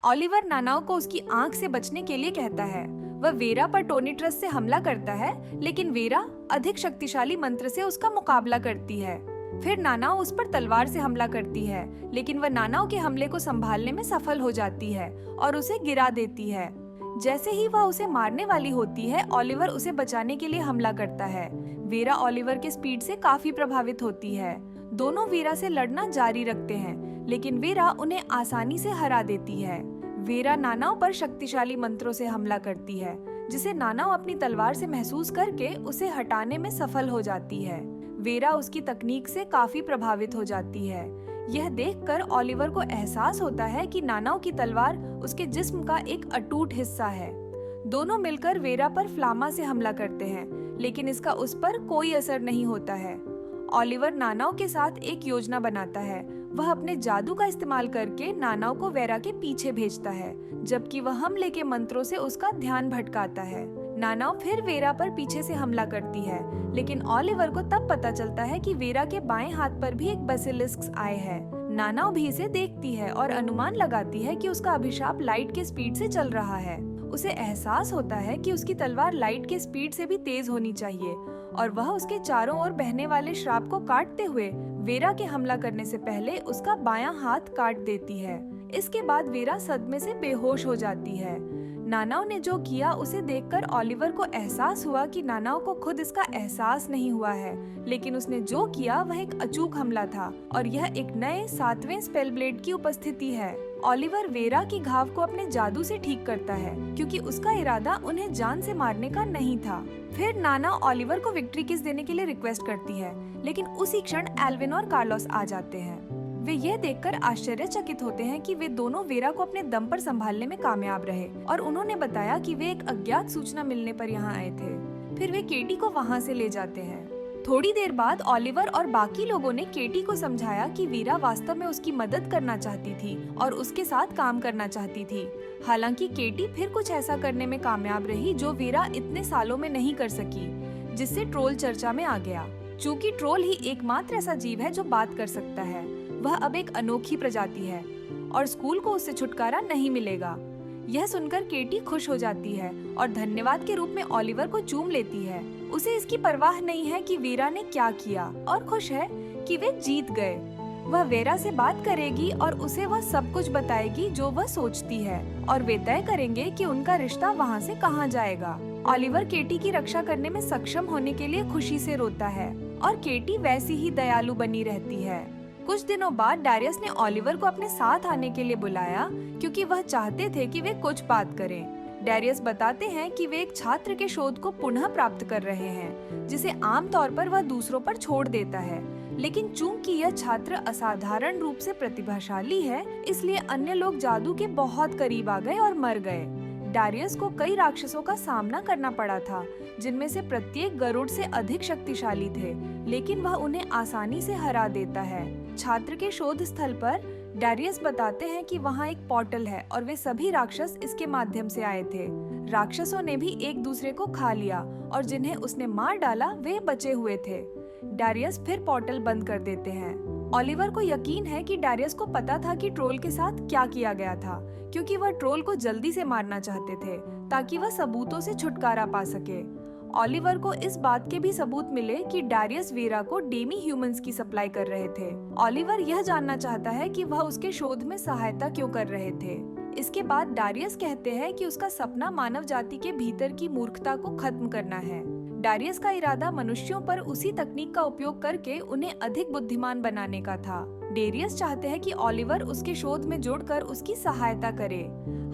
Oliver नानाओ को उसकी आंख से बचने के लिए कहता है। वह वेरा पर टोनी ट्रस्ट से हमला करता है, लेकिन वेरा अधिक शक्तिशाली मंत्र से उसका मुकाबला करती है। फिर नानाओ उस पर तलवार से हमला करती है, लेकिन वह नानाओ के हमले को संभालने में सफल हो जाती है और उसे गिरा देती है। जैसे ही वह उसे मारने वाली होती है, ऑलिवर उसे बचाने के लिए हमला करता है। वेरा ऑलिवर के स्पीड से काफी प्रभावित होती है। दोनों वेरा से लड़ना जारी रखते हैं, लेकिन वेरा उन्हें आसानी से हरा देती है। वेरा नानाओ पर शक्तिशाली मंत्रों से हमला करती है, जिसे नानाओ अपनी तलवार से महसूस करके उसे हटाने में सफल हो जाती है। वेरा उसकी तकनीक से काफी प्रभावित हो जाती है। यह देखकर ऑलिवर को एहसास होता है कि नानाओ की तलवार उसके जिस्म का एक अटूट हिस्सा है। दोनों मिलकर वेरा पर फ्लामा से हमला करते हैं, लेकिन इसका उस पर कोई असर नहीं होता है। ऑलिवर नानाओ के साथ एक योजना बनाता है। वह अपने जादू का इस्तेमाल करके नानाओ को वेरा के पीछे भेजता है, जबकि वह हमले के मंत्रों से उसका ध्यान भटकाता है। नानाओ फिर वेरा पर पीछे से हमला करती है, लेकिन ऑलिवर को तब पता चलता है कि वेरा के बाएं हाथ पर भी एक बेसिलिस्क आए है। नानाओ भी इसे देखती है और अनुमान लगाती है कि उसका अभिशाप लाइट के स्पीड से चल रहा है। उसे एहसास होता है कि उसकी तलवार लाइट के स्पीड से भी तेज होनी चाहिए, और वह उसके चारों ओर बहने वाले श्राप को काटते हुए वेरा के हमला करने से पहले उसका बायां हाथ काट देती है। इसके बाद वेरा सदमे से बेहोश हो जाती है। नानाओ ने जो किया उसे देखकर ऑलिवर को एहसास हुआ कि नानाओ को खुद इसका एहसास नहीं हुआ है, लेकिन उसने जो किया वह एक अचूक हमला था, और यह एक नए 7वें स्पेल ब्लेड की उपस्थिति है। ऑलिवर वेरा की घाव को अपने जादू से ठीक करता है, क्योंकि उसका इरादा उन्हें जान से मारने का नहीं था। फिर नाना ऑलिवर को विक्ट्री किस देने के लिए रिक्वेस्ट करती है, लेकिन उसी क्षण एल्विन और कार्लोस आ जाते हैं। वे यह देखकर आश्चर्यचकित होते हैं कि वे दोनों वेरा को अपने दम पर संभालने में कामयाब रहे, और उन्होंने बताया कि वे एक अज्ञात सूचना मिलने पर यहाँ आए थे। फिर वे केटी को वहाँ से ले जाते हैं। थोड़ी देर बाद ऑलिवर और बाकी लोगों ने केटी को समझाया कि वीरा वास्तव में उसकी मदद करना चाहती थी और उसके साथ काम करना चाहती थी। हालांकि केटी फिर कुछ ऐसा करने में कामयाब रही जो वीरा इतने सालों में नहीं कर सकी, जिससे ट्रोल चर्चा में आ गया। चूंकि ट्रोल ही एकमात्र ऐसा जीव है जो बात कर सकता है, वह अब एक अनोखी प्रजाति है और स्कूल को उससे छुटकारा नहीं मिलेगा। यह सुनकर केटी खुश हो जाती है और धन्यवाद के रूप में ऑलिवर को चूम लेती है। उसे इसकी परवाह नहीं है कि वीरा ने क्या किया, और खुश है कि वे जीत गए। वह वेरा से बात करेगी और उसे वह सब कुछ बताएगी जो वह सोचती है, और वे तय करेंगे कि उनका रिश्ता वहाँ से कहाँ जाएगा। ऑलिवर केटी की रक्षा करने में सक्षम होने के लिए खुशी से रोता है, और केटी वैसी ही दयालु बनी रहती है। कुछ दिनों बाद डारियस ने ऑलिवर को अपने साथ आने के लिए बुलाया, क्योंकि वह चाहते थे कि वे कुछ बात करें। डारियस बताते हैं कि वे एक छात्र के शोध को पुनः प्राप्त कर रहे हैं, जिसे आमतौर पर वह दूसरों पर छोड़ देता है, लेकिन चूंकि यह छात्र असाधारण रूप से प्रतिभाशाली है, इसलिए अन्य लोग जादू के बहुत करीब आ गए और मर गए। डारियस को कई राक्षसों का सामना करना पड़ा था, जिनमें से प्रत्येक गरुड़ से अधिक शक्तिशाली थे, लेकिन वह उन्हें आसानी से हरा देता है। छात्र के शोध स्थल पर डारियस बताते हैं कि वहाँ एक पोर्टल है और वे सभी राक्षस इसके माध्यम से आए थे। राक्षसों ने भी एक दूसरे को खा लिया, और जिन्हें उसने मार डाला वे बचे हुए थे। डारियस फिर पोर्टल बंद कर देते हैं। ऑलिवर को यकीन है कि डारियस को पता था कि ट्रोल के साथ क्या किया गया था, क्योंकि वह ट्रोल को जल्दी से मारना चाहते थे ताकि वह सबूतों से छुटकारा पा सके। ऑलिवर को इस बात के भी सबूत मिले कि डारियस वेरा को डेमी ह्यूमंस की सप्लाई कर रहे थे। ऑलिवर यह जानना चाहता है कि वह उसके शोध में सहायता क्यों कर रहे थे। इसके बाद डारियस कहते हैं कि उसका सपना मानव जाति के भीतर की मूर्खता को खत्म करना है। डारियस का इरादा मनुष्यों पर उसी तकनीक का उपयोग करके उन्हें अधिक बुद्धिमान बनाने का था। डेरियस चाहते हैं कि ऑलिवर उसके शोध में जुड़कर उसकी सहायता करे।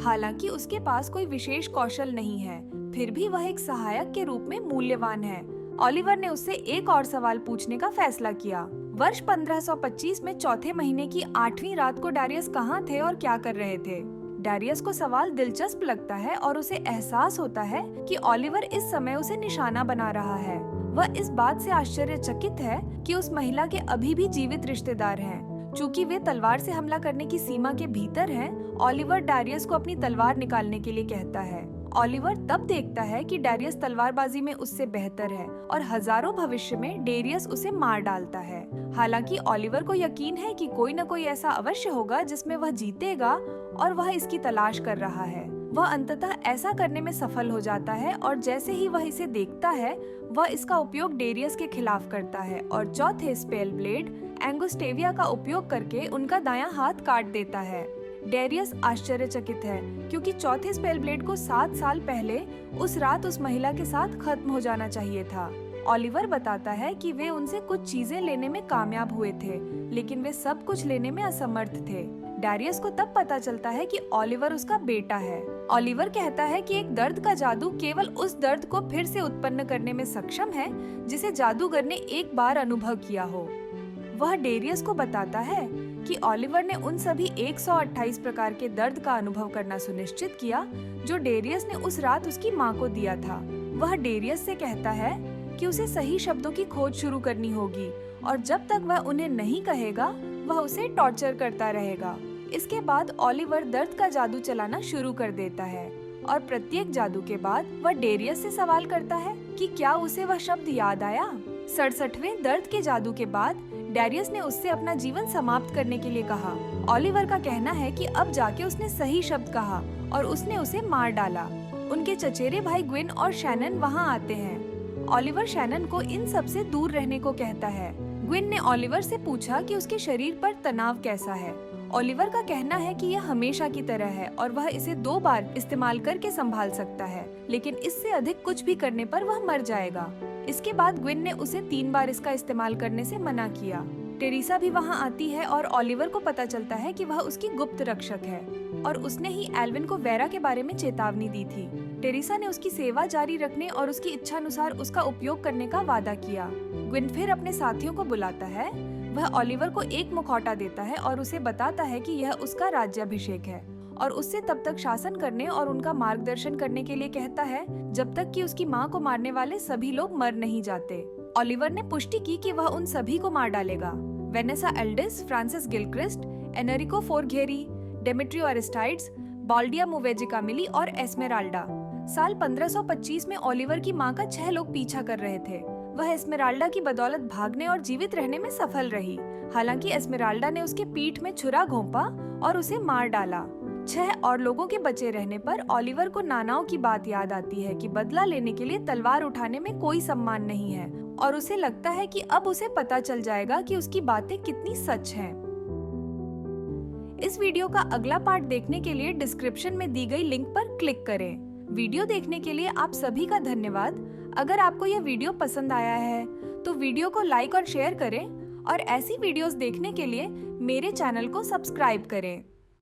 हालांकि उसके पास कोई विशेष कौशल नहीं है, फिर भी वह एक सहायक के रूप में मूल्यवान है। ऑलिवर ने उससे एक और सवाल पूछने का फैसला किया। वर्ष 1525 में चौथे महीने की 8वीं रात को डारियस कहाँ थे और क्या कर रहे थे? डारियस को सवाल दिलचस्प लगता है और उसे एहसास होता है कि ऑलिवर इस समय उसे निशाना बना रहा है। वह इस बात से आश्चर्यचकित है कि उस महिला के अभी भी जीवित रिश्तेदार हैं। चूंकि वे तलवार से हमला करने की सीमा के भीतर हैं, ऑलिवर डारियस को अपनी तलवार निकालने के लिए कहता है। ऑलिवर तब देखता है कि डारियस तलवारबाजी में उससे बेहतर है, और हजारों भविष्य में डेरियस उसे मार डालता है। हालांकि ऑलिवर को यकीन है कि कोई न कोई ऐसा अवश्य होगा जिसमें वह जीतेगा और वह इसकी तलाश कर रहा है। वह अंततः ऐसा करने में सफल हो जाता है और जैसे ही वह इसे देखता है वह इसका उपयोग डेरियस के खिलाफ करता है और चौथे स्पेल ब्लेड एंगोस्टेविया का उपयोग करके उनका दायां हाथ काट देता है। डेरियस आश्चर्यचकित है क्योंकि चौथे स्पेल ब्लेड को 7 साल पहले उस रात उस महिला के साथ खत्म हो जाना चाहिए था। ओलिवर बताता है कि वे उनसे कुछ चीजें लेने में कामयाब हुए थे, लेकिन वे सब कुछ लेने में असमर्थ थे। डेरियस को तब पता चलता है कि ओलिवर उसका बेटा है। ओलिवर कहता है कि एक दर्द का जादू केवल उस दर्द को फिर से उत्पन्न करने में सक्षम है जिसे जादूगर ने एक बार अनुभव किया हो। वह डेरियस को बताता है कि ओलिवर ने उन सभी 128 प्रकार के दर्द का अनुभव करना सुनिश्चित किया जो डेरियस ने उस रात उसकी माँ को दिया था। वह डेरियस से कहता है कि उसे सही शब्दों की खोज शुरू करनी होगी और जब तक वह उन्हें नहीं कहेगा वह उसे टॉर्चर करता रहेगा। इसके बाद ओलिवर दर्द का जादू चलाना शुरू कर देता है और प्रत्येक जादू के बाद वह डेरियस से सवाल करता है कि क्या उसे वह शब्द याद आया। 67वें दर्द के जादू के बाद डेरियस ने उससे अपना जीवन समाप्त करने के लिए कहा। ओलिवर का कहना है कि अब जाके उसने सही शब्द कहा और उसने उसे मार डाला। उनके चचेरे भाई ग्विन और शैनन वहाँ आते हैं। ओलिवर शैनन को इन सब से दूर रहने को कहता है। ग्विन ने ओलिवर से पूछा कि उसके शरीर पर तनाव कैसा है। ओलिवर का कहना है कि यह हमेशा की तरह है और वह इसे 2 बार इस्तेमाल करके संभाल सकता है, लेकिन इससे अधिक कुछ भी करने पर वह मर जाएगा। इसके बाद ग्विन ने उसे 3 बार इसका इस्तेमाल करने से मना किया। टेरेसा भी वहां आती है और ओलिवर को पता चलता है कि वह उसकी गुप्त रक्षक है और उसने ही एल्विन को वेरा के बारे में चेतावनी दी थी। टेरेसा ने उसकी सेवा जारी रखने और उसकी इच्छानुसार उसका उपयोग करने का वादा किया। ग्विन फिर अपने साथियों को बुलाता है। वह ओलिवर को एक मुखौटा देता है और उसे बताता है कि यह उसका राज्याभिषेक है और उससे तब तक शासन करने और उनका मार्गदर्शन करने के लिए कहता है जब तक कि उसकी माँ को मारने वाले सभी लोग मर नहीं जाते। ओलिवर ने पुष्टि की कि वह उन सभी को मार डालेगा। Vanessa Aldis, Francis Gilchrist, Enrico Forghieri, Demetrio Aristides, बाल्डिया मुवेजिका मिली और एस्मेराल्डा। साल 1525 में ओलिवर की माँ का 6 लोग पीछा कर रहे थे। वह एस्मेराल्डा की बदौलत भागने और जीवित रहने में सफल रही। हालांकि एस्मेराल्डा ने उसके पीठ में छुरा घोंपा और उसे मार डाला। 6 और लोगों के बचे रहने पर ओलिवर को नानाओं की बात याद आती है कि बदला लेने के लिए तलवार उठाने में कोई सम्मान नहीं है और उसे लगता है कि अब उसे पता चल जाएगा कि उसकी बातें कितनी सच हैं। इस वीडियो का अगला पार्ट देखने के लिए डिस्क्रिप्शन में दी गई लिंक पर क्लिक करें। वीडियो देखने के लिए आप सभी का धन्यवाद। अगर आपको यह वीडियो पसंद आया है तो वीडियो को लाइक और शेयर करें और ऐसी वीडियोस देखने के लिए मेरे चैनल को सब्सक्राइब करें।